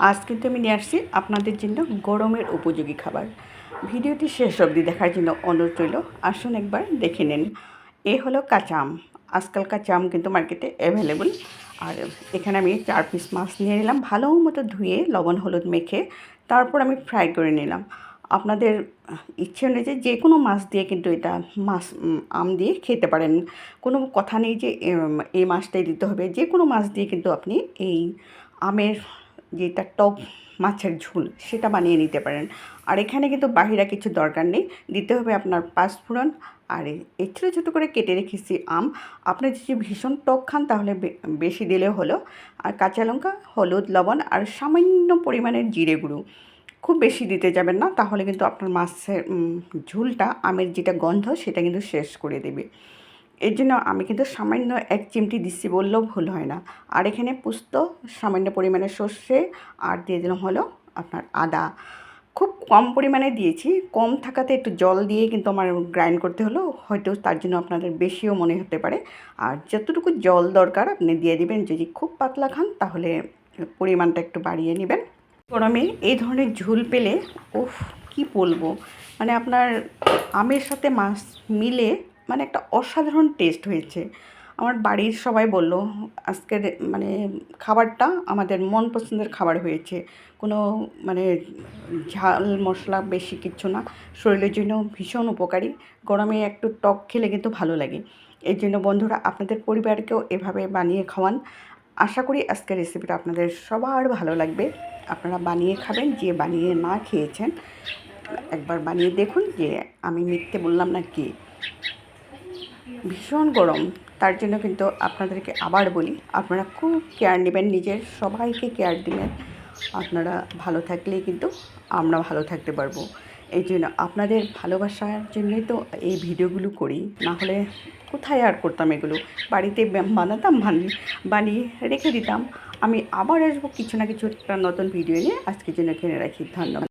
আজ কিন্তু আমি নিয়ে আসছি আপনাদের জন্য গরমের উপযোগী খাবার। ভিডিওটি শেষ অবধি দেখার জন্য অনুরোধ রইল। আসুন একবার দেখে নিন। এ হলো কাঁচা আম। আজকাল কাঁচা আম কিন্তু মার্কেটে অ্যাভেলেবল। আর এখানে আমি 4 পিস মাছ নিয়ে নিলাম, ভালো মতো ধুয়ে লবণ হলুদ মেখে তারপর আমি ফ্রাই করে নিলাম। আপনাদের ইচ্ছে অনুযায়ী যে কোনো মাছ দিয়ে কিন্তু এটা আম দিয়ে খেতে পারেন। কোনো কথা নেই যে এই মাছটাই দিতে হবে, যে কোনো মাছ দিয়ে কিন্তু আপনি এই আমের যেটা টক মাছের ঝোল সেটা বানিয়ে নিতে পারেন। আর এখানে কিন্তু বাহিরা কিছু দরকার নেই, দিতে হবে আপনার পাঁচফোড়ন আর এই ছোটো ছোটো করে কেটে রেখেছি আম। আপনি যদি ভীষণ টক খান তাহলে বেশি দিলেও হলো। আর কাঁচা লঙ্কা, হলুদ, লবণ আর সামান্য পরিমাণের জিরে গুঁড়ো, খুব বেশি দিতে যাবেন না, তাহলে কিন্তু আপনার মাছের ঝোলটা আমের যেটা গন্ধ সেটা কিন্তু শেষ করে দেবে। এর জন্য আমি কিন্তু সামান্য 1 চিমটি দিচ্ছি বললেও ভুল হয় না। আর এখানে পোস্ত, সামান্য পরিমাণে সর্ষে আর দিয়ে দিলাম হলো আপনার আদা। খুব কম পরিমাণে দিয়েছি, কম থাকাতে একটু জল দিয়ে কিন্তু আমার গ্রাইন্ড করতে হলো, হয়তো তার জন্য আপনাদের বেশিও মনে হতে পারে। আর যতটুকু জল দরকার আপনি দিয়ে দিবেন। যদি খুব পাতলা খান তাহলে পরিমাণটা একটু বাড়িয়ে নেবেন। গরমে এই ধরনের ঝোল পেলে উফ কি বলবো, মানে আপনার আমের সাথে মাছ মিলে মানে একটা অসাধারণ টেস্ট হয়েছে। আমার বাড়ির সবাই বলল আজকের মানে খাবারটা আমাদের মন পছন্দের খাবার হয়েছে। কোনো মানে ঝাল মশলা বেশি কিচ্ছু না, শরীরের জন্য ভীষণ উপকারী। গরমে একটু টক খেলে কিন্তু ভালো লাগে। এই জন্য বন্ধুরা আপনাদের পরিবারকেও এভাবে বানিয়ে খাওয়ান। আশা করি আজকের রেসিপিটা আপনাদের সবার ভালো লাগবে। আপনারা বানিয়ে খাবেন, যে বানিয়ে না খেয়েছেন একবার বানিয়ে দেখুন, যে আমি মিথ্যে বললাম না কি। ভীষণ গরম, তার জন্য কিন্তু আপনাদেরকে আবার বলি আপনারা খুব কেয়ার নেবেন, নিজের সবাইকে কেয়ার দিবেন। আপনারা ভালো থাকলেই কিন্তু আমরা ভালো থাকতে পারবো। এই জন্য আপনাদের ভালোবাসার জন্যই তো এই ভিডিওগুলো করি, না হলে কোথায় আর করতাম এগুলো। বাড়িতে বানাতাম, বানিয়ে রেখে দিতাম। আমি আবার আসবো কিছু না কিছু একটা নতুন ভিডিও নিয়ে। আজকের জন্য কিনে রাখি। ধন্যবাদ।